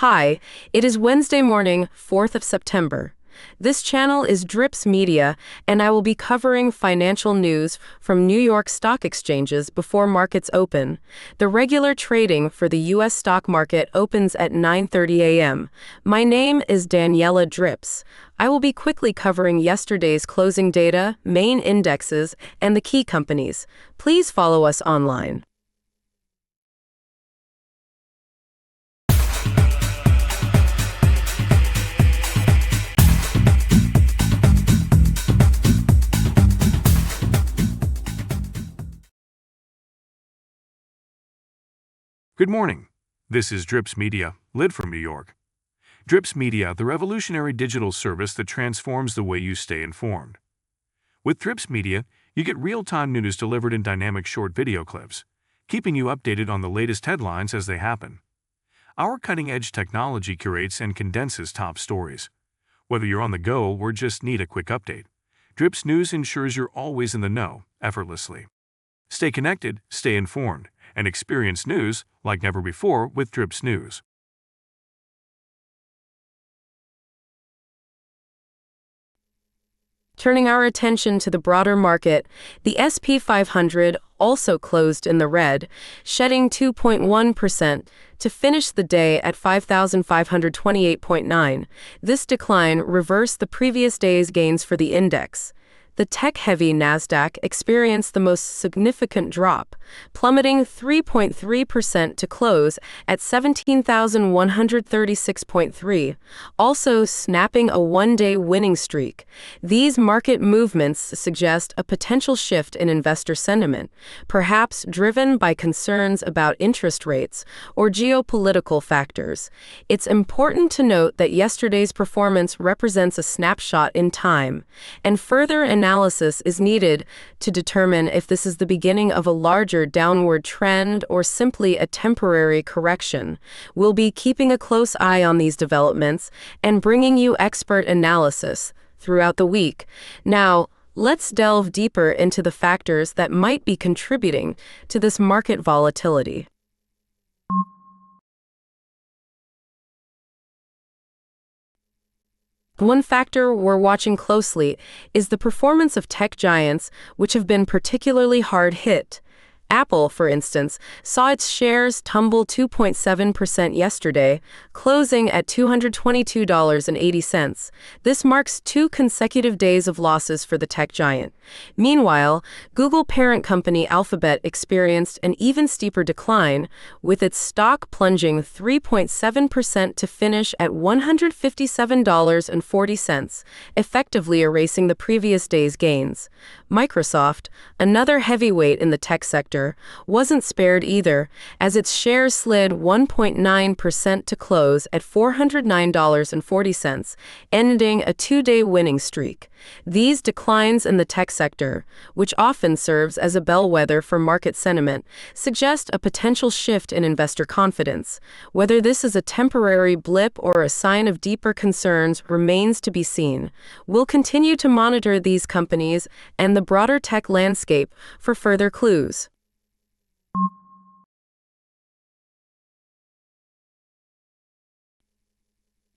Hi, it is Wednesday morning, 4th of September. This channel is Drips Media, and I will be covering financial news from New York stock exchanges before markets open. The regular trading for the U.S. stock market opens at 9:30 a.m. My name is Daniela Drips. I will be quickly covering yesterday's closing data, main indexes, and the key companies. Please follow us online. Good morning. This is Drips Media, lid from New York. Drips Media, the revolutionary digital service that transforms the way you stay informed. With Drips Media, you get real-time news delivered in dynamic short video clips, keeping you updated on the latest headlines as they happen. Our cutting-edge technology curates and condenses top stories. Whether you're on the go or just need a quick update, Drips News ensures you're always in the know, effortlessly. Stay connected, stay informed, and experience news like never before with Drips News. Turning our attention to the broader market, the S&P 500 also closed in the red, shedding 2.1% to finish the day at 5,528.9. This decline reversed the previous day's gains for the index. The tech-heavy NASDAQ experienced the most significant drop, plummeting 3.3% to close at 17,136.3, also snapping a one-day winning streak. These market movements suggest a potential shift in investor sentiment, perhaps driven by concerns about interest rates or geopolitical factors. It's important to note that yesterday's performance represents a snapshot in time, and further analysis is needed to determine if this is the beginning of a larger downward trend or simply a temporary correction. We'll be keeping a close eye on these developments and bringing you expert analysis throughout the week. Now, let's delve deeper into the factors that might be contributing to this market volatility. One factor we're watching closely is the performance of tech giants, which have been particularly hard hit. Apple, for instance, saw its shares tumble 2.7% yesterday, closing at $222.80. This marks 2 consecutive days of losses for the tech giant. Meanwhile, Google parent company Alphabet experienced an even steeper decline, with its stock plunging 3.7% to finish at $157.40, effectively erasing the previous day's gains. Microsoft, another heavyweight in the tech sector, wasn't spared either, as its shares slid 1.9% to close at $409.40, ending a 2-day winning streak. These declines in the tech sector, which often serves as a bellwether for market sentiment, suggest a potential shift in investor confidence. Whether this is a temporary blip or a sign of deeper concerns remains to be seen. We'll continue to monitor these companies and the broader tech landscape for further clues.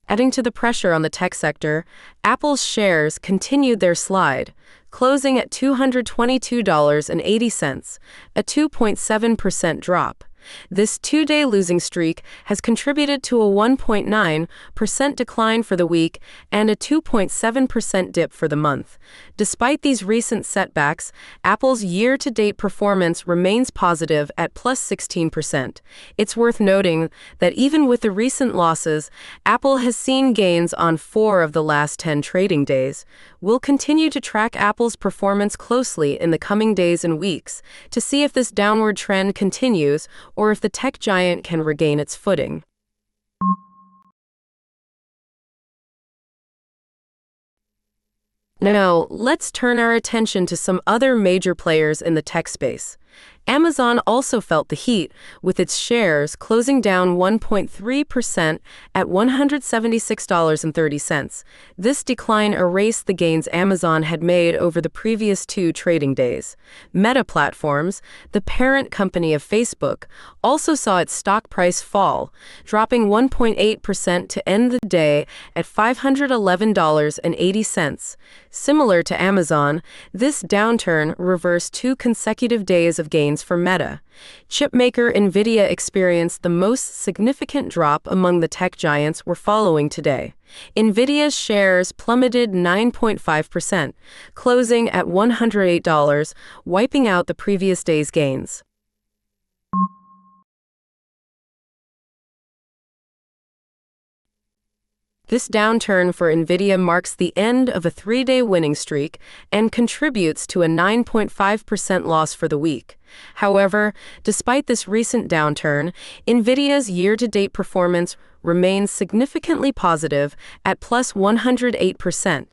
Adding to the pressure on the tech sector, Apple's shares continued their slide, closing at $222.80, a 2.7% drop. This 2-day losing streak has contributed to a 1.9% decline for the week and a 2.7% dip for the month. Despite these recent setbacks, Apple's year-to-date performance remains positive at plus 16%. It's worth noting that even with the recent losses, Apple has seen gains on 4 of the last 10 trading days. We'll continue to track Apple's performance closely in the coming days and weeks to see if this downward trend continues or if the tech giant can regain its footing. Now, let's turn our attention to some other major players in the tech space. Amazon also felt the heat, with its shares closing down 1.3% at $176.30. This decline erased the gains Amazon had made over the previous 2 trading days. Meta Platforms, the parent company of Facebook, also saw its stock price fall, dropping 1.8% to end the day at $511.80. Similar to Amazon, this downturn reversed 2 consecutive days of gains for Meta. Chipmaker NVIDIA experienced the most significant drop among the tech giants we're following today. NVIDIA's shares plummeted 9.5%, closing at $108, wiping out the previous day's gains. This downturn for NVIDIA marks the end of a 3-day winning streak and contributes to a 9.5% loss for the week. However, despite this recent downturn, NVIDIA's year-to-date performance remains significantly positive at plus 108%.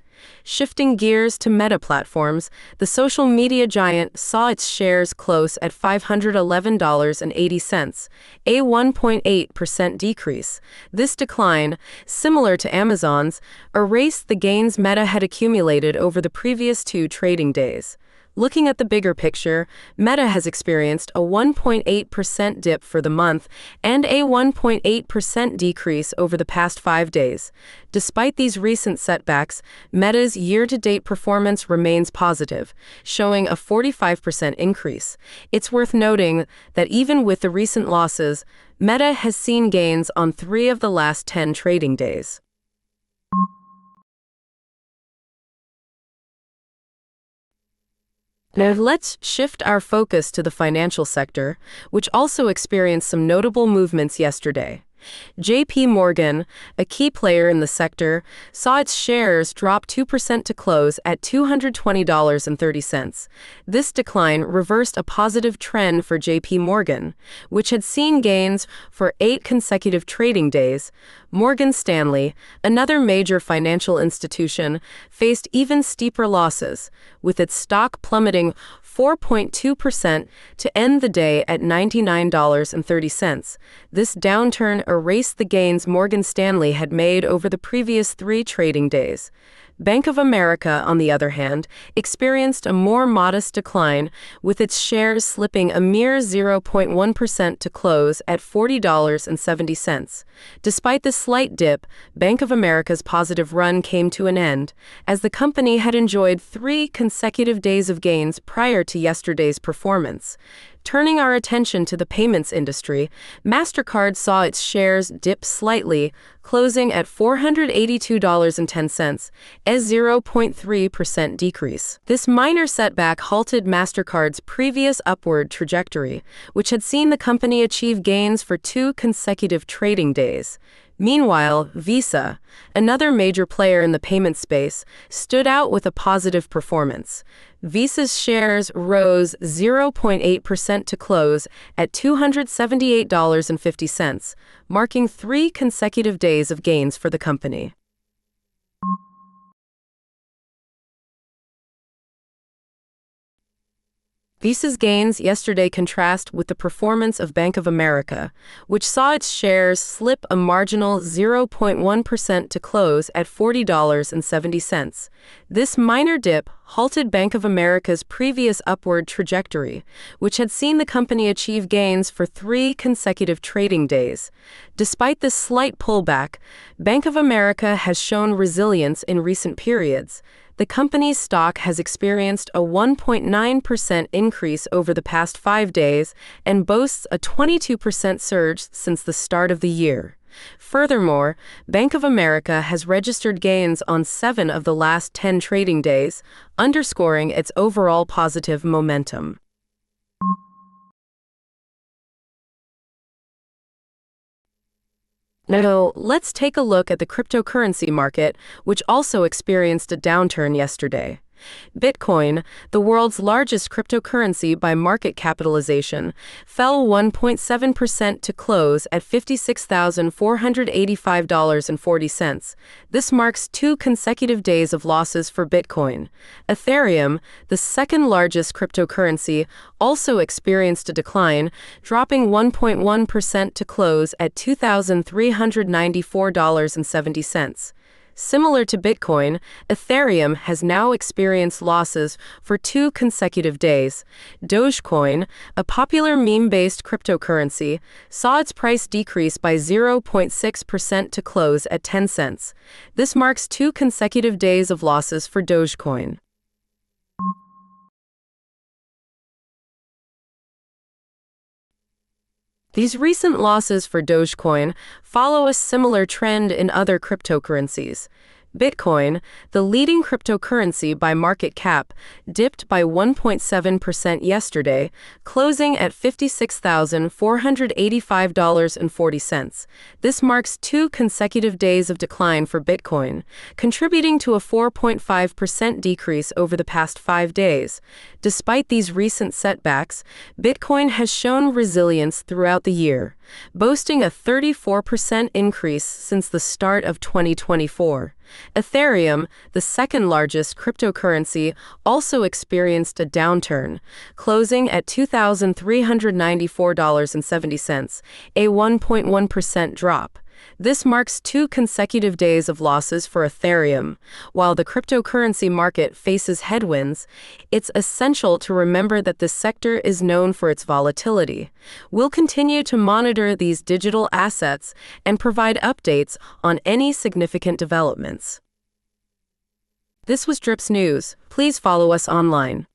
Shifting gears to Meta Platforms, the social media giant saw its shares close at $511.80, a 1.8% decrease. This decline, similar to Amazon's, erased the gains Meta had accumulated over the previous 2 trading days. Looking at the bigger picture, Meta has experienced a 1.8% dip for the month and a 1.8% decrease over the past 5 days. Despite these recent setbacks, Meta's year-to-date performance remains positive, showing a 45% increase. It's worth noting that even with the recent losses, Meta has seen gains on 3 of the last 10 trading days. Now let's shift our focus to the financial sector, which also experienced some notable movements yesterday. JP Morgan, a key player in the sector, saw its shares drop 2% to close at $220.30. This decline reversed a positive trend for JP Morgan, which had seen gains for 8 consecutive trading days. Morgan Stanley, another major financial institution, faced even steeper losses, with its stock plummeting 4.2% to end the day at $99.30. This downturn erased the gains Morgan Stanley had made over the previous 3 trading days. Bank of America, on the other hand, experienced a more modest decline, with its shares slipping a mere 0.1% to close at $40.70. Despite this slight dip, Bank of America's positive run came to an end, as the company had enjoyed 3 consecutive days of gains prior to yesterday's performance. Turning our attention to the payments industry, MasterCard saw its shares dip slightly, closing at $482.10, a 0.3% decrease. This minor setback halted MasterCard's previous upward trajectory, which had seen the company achieve gains for 2 consecutive trading days. Meanwhile, Visa, another major player in the payment space, stood out with a positive performance. Visa's shares rose 0.8% to close at $278.50, marking 3 consecutive days of gains for the company. Visa's gains yesterday contrast with the performance of Bank of America, which saw its shares slip a marginal 0.1% to close at $40.70. This minor dip halted Bank of America's previous upward trajectory, which had seen the company achieve gains for 3 consecutive trading days. Despite this slight pullback, Bank of America has shown resilience in recent periods. The company's stock has experienced a 1.9% increase over the past 5 days and boasts a 22% surge since the start of the year. Furthermore, Bank of America has registered gains on 7 of the last 10 trading days, underscoring its overall positive momentum. Now, let's take a look at the cryptocurrency market, which also experienced a downturn yesterday. Bitcoin, the world's largest cryptocurrency by market capitalization, fell 1.7% to close at $56,485.40. This marks 2 consecutive days of losses for Bitcoin. Ethereum, the second largest cryptocurrency, also experienced a decline, dropping 1.1% to close at $2,394.70. Similar to Bitcoin, Ethereum has now experienced losses for 2 consecutive days. Dogecoin, a popular meme-based cryptocurrency, saw its price decrease by 0.6% to close at 10 cents. This marks 2 consecutive days of losses for Dogecoin. These recent losses for Dogecoin follow a similar trend in other cryptocurrencies. Bitcoin, the leading cryptocurrency by market cap, dipped by 1.7% yesterday, closing at $56,485.40. This marks 2 consecutive days of decline for Bitcoin, contributing to a 4.5% decrease over the past 5 days. Despite these recent setbacks, Bitcoin has shown resilience throughout the year, boasting a 34% increase since the start of 2024. Ethereum, the second largest cryptocurrency, also experienced a downturn, closing at $2,394.70, a 1.1% drop. This marks 2 consecutive days of losses for Ethereum. While the cryptocurrency market faces headwinds, it's essential to remember that this sector is known for its volatility. We'll continue to monitor these digital assets and provide updates on any significant developments. This was Drips News. Please follow us online.